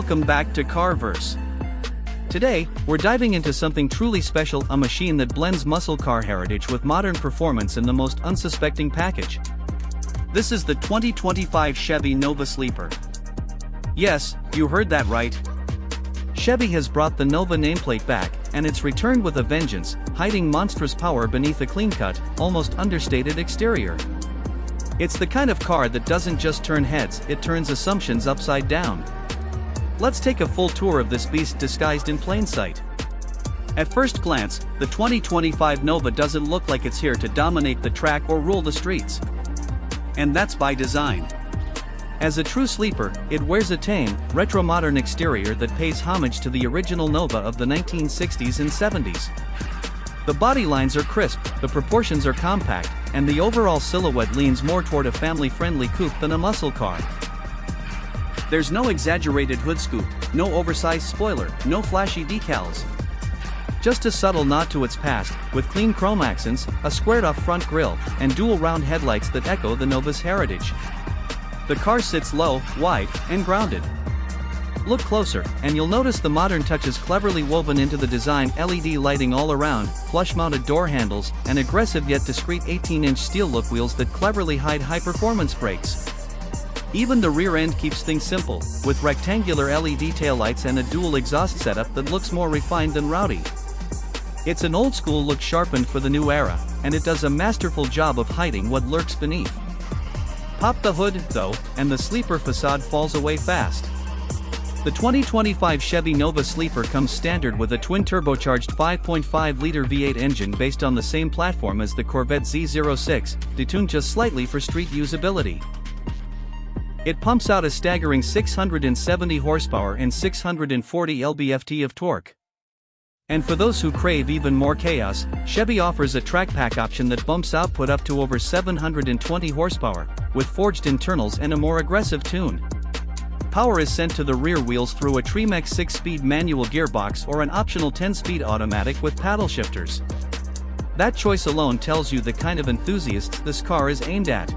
welcome back to Carverse. Today, we're diving into something truly special, a machine that blends muscle car heritage with modern performance in the most unsuspecting package. This is the 2025 Chevy Nova Sleeper. Yes, you heard that right. Chevy has brought the Nova nameplate back, and it's returned with a vengeance, hiding monstrous power beneath a clean-cut, almost understated exterior. It's the kind of car that doesn't just turn heads, it turns assumptions upside down. Let's take a full tour of this beast disguised in plain sight. At first glance, the 2025 Nova doesn't look like it's here to dominate the track or rule the streets. And that's by design. As a true sleeper, it wears a tame, retro-modern exterior that pays homage to the original Nova of the 1960s and 70s. The body lines are crisp, the proportions are compact, and the overall silhouette leans more toward a family-friendly coupe than a muscle car. There's no exaggerated hood scoop, no oversized spoiler, no flashy decals. Just a subtle nod to its past, with clean chrome accents, a squared-off front grille, and dual round headlights that echo the Nova's heritage. The car sits low, wide, and grounded. Look closer, and you'll notice the modern touches cleverly woven into the design: LED lighting all around, flush-mounted door handles, and aggressive yet discreet 18-inch steel look wheels that cleverly hide high-performance brakes. Even the rear end keeps things simple, with rectangular LED taillights and a dual exhaust setup that looks more refined than rowdy. It's an old-school look sharpened for the new era, and it does a masterful job of hiding what lurks beneath. Pop the hood, though, and the sleeper facade falls away fast. The 2025 Chevy Nova Sleeper comes standard with a twin-turbocharged 5.5-liter V8 engine based on the same platform as the Corvette Z06, detuned just slightly for street usability. It pumps out a staggering 670 horsepower and 640 lb-ft of torque. And for those who crave even more chaos, Chevy offers a track pack option that bumps output up to over 720 horsepower, with forged internals and a more aggressive tune. Power is sent to the rear wheels through a Trimex 6-speed manual gearbox or an optional 10-speed automatic with paddle shifters. That choice alone tells you the kind of enthusiasts this car is aimed at.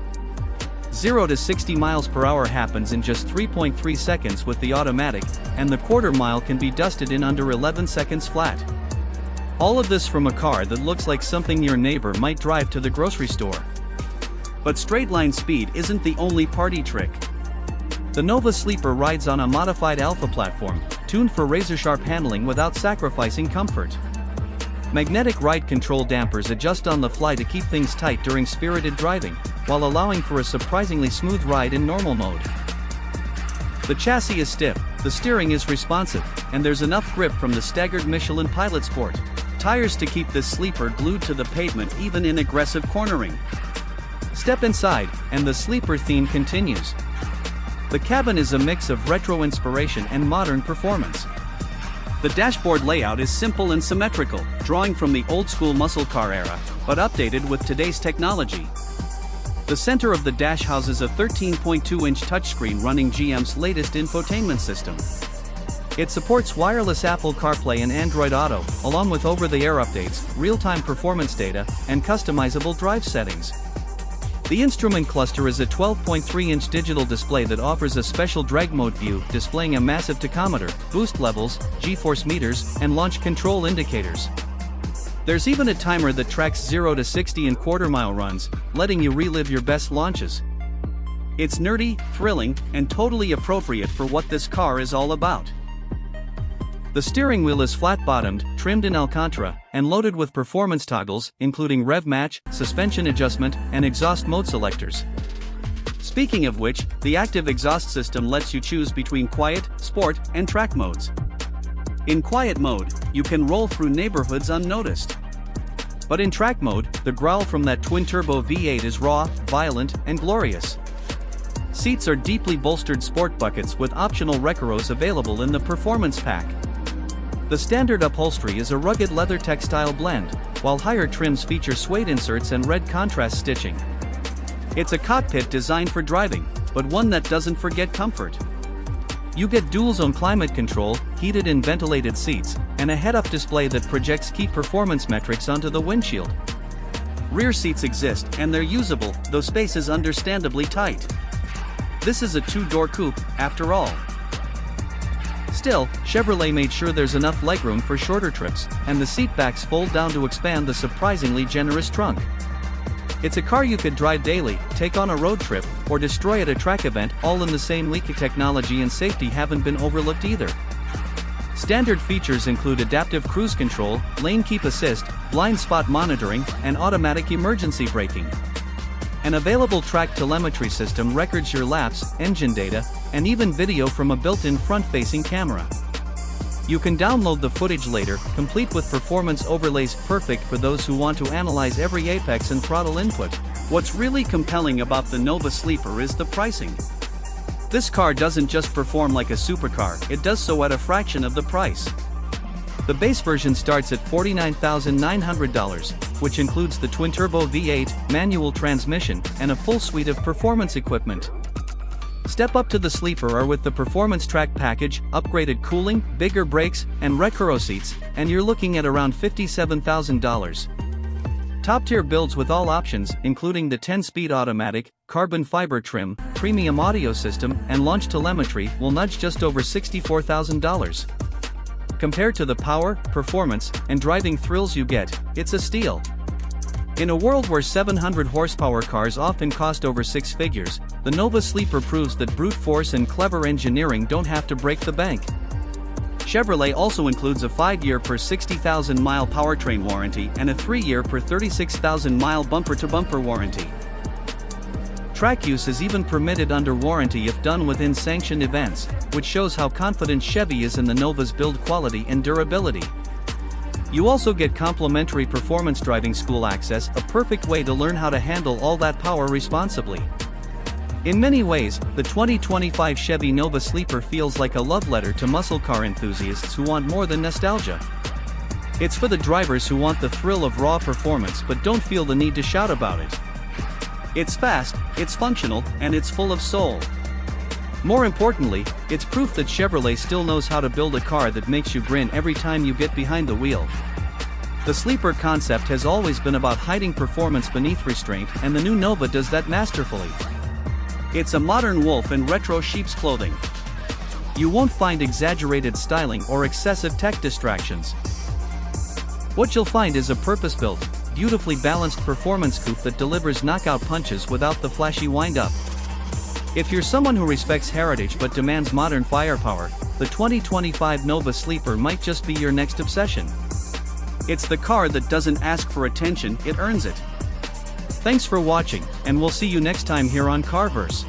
0 to 60 miles per hour happens in just 3.3 seconds with the automatic, and the quarter mile can be dusted in under 11 seconds flat. All of this from a car that looks like something your neighbor might drive to the grocery store. But straight-line speed isn't the only party trick. The Nova Sleeper rides on a modified Alpha platform, tuned for razor-sharp handling without sacrificing comfort. Magnetic ride control dampers adjust on the fly to keep things tight during spirited driving, while allowing for a surprisingly smooth ride in normal mode. The chassis is stiff, the steering is responsive, and there's enough grip from the staggered Michelin Pilot Sport tires to keep this sleeper glued to the pavement even in aggressive cornering. Step inside, and the sleeper theme continues. The cabin is a mix of retro inspiration and modern performance. The dashboard layout is simple and symmetrical, drawing from the old-school muscle car era, but updated with today's technology. The center of the dash houses a 13.2-inch touchscreen running GM's latest infotainment system. It supports wireless Apple CarPlay and Android Auto, along with over-the-air updates, real-time performance data, and customizable drive settings. The instrument cluster is a 12.3-inch digital display that offers a special drag mode view, displaying a massive tachometer, boost levels, G-force meters, and launch control indicators. There's even a timer that tracks 0 to 60 in quarter-mile runs, letting you relive your best launches. It's nerdy, thrilling, and totally appropriate for what this car is all about. The steering wheel is flat-bottomed, trimmed in Alcantara, and loaded with performance toggles, including rev match, suspension adjustment, and exhaust mode selectors. Speaking of which, the active exhaust system lets you choose between quiet, sport, and track modes. In quiet mode, you can roll through neighborhoods unnoticed. But in track mode, the growl from that twin-turbo V8 is raw, violent, and glorious. Seats are deeply bolstered sport buckets with optional Recaros available in the performance pack. The standard upholstery is a rugged leather textile blend, while higher trims feature suede inserts and red contrast stitching. It's a cockpit designed for driving, but one that doesn't forget comfort. You get dual-zone climate control, heated and ventilated seats, and a head-up display that projects key performance metrics onto the windshield. Rear seats exist, and they're usable, though space is understandably tight. This is a two-door coupe, after all. Still, Chevrolet made sure there's enough legroom for shorter trips, and the seatbacks fold down to expand the surprisingly generous trunk. It's a car you could drive daily, take on a road trip, or destroy at a track event, all in the same leak. Technology and safety haven't been overlooked either. Standard features include adaptive cruise control, lane keep assist, blind spot monitoring, and automatic emergency braking. An available track telemetry system records your laps, engine data, and even video from a built-in front-facing camera. You can download the footage later, complete with performance overlays, perfect for those who want to analyze every apex and throttle input. What's really compelling about the Nova Sleeper is the pricing. This car doesn't just perform like a supercar, it does so at a fraction of the price. The base version starts at $49,900, which includes the twin-turbo V8, manual transmission, and a full suite of performance equipment. Step up to the Sleeper with the Performance Track package, upgraded cooling, bigger brakes, and Recaro seats, and you're looking at around $57,000. Top-tier builds with all options, including the 10-speed automatic, carbon fiber trim, premium audio system, and launch telemetry, will nudge just over $64,000. Compared to the power, performance, and driving thrills you get, it's a steal. In a world where 700 horsepower cars often cost over six figures, the Nova Sleeper proves that brute force and clever engineering don't have to break the bank. Chevrolet also includes a 5-year per 60,000-mile powertrain warranty and a 3-year per 36,000-mile bumper-to-bumper warranty. Track use is even permitted under warranty if done within sanctioned events, which shows how confident Chevy is in the Nova's build quality and durability. You also get complimentary performance driving school access, a perfect way to learn how to handle all that power responsibly. In many ways, the 2025 Chevy Nova Sleeper feels like a love letter to muscle car enthusiasts who want more than nostalgia. It's for the drivers who want the thrill of raw performance but don't feel the need to shout about it. It's fast, it's functional, and it's full of soul. More importantly, it's proof that Chevrolet still knows how to build a car that makes you grin every time you get behind the wheel. The Sleeper concept has always been about hiding performance beneath restraint, and the new Nova does that masterfully. It's a modern wolf in retro sheep's clothing. You won't find exaggerated styling or excessive tech distractions. What you'll find is a purpose-built, beautifully balanced performance coupe that delivers knockout punches without the flashy wind-up. If you're someone who respects heritage but demands modern firepower, the 2025 Nova Sleeper might just be your next obsession. It's the car that doesn't ask for attention, it earns it. Thanks for watching, and we'll see you next time here on Carverse.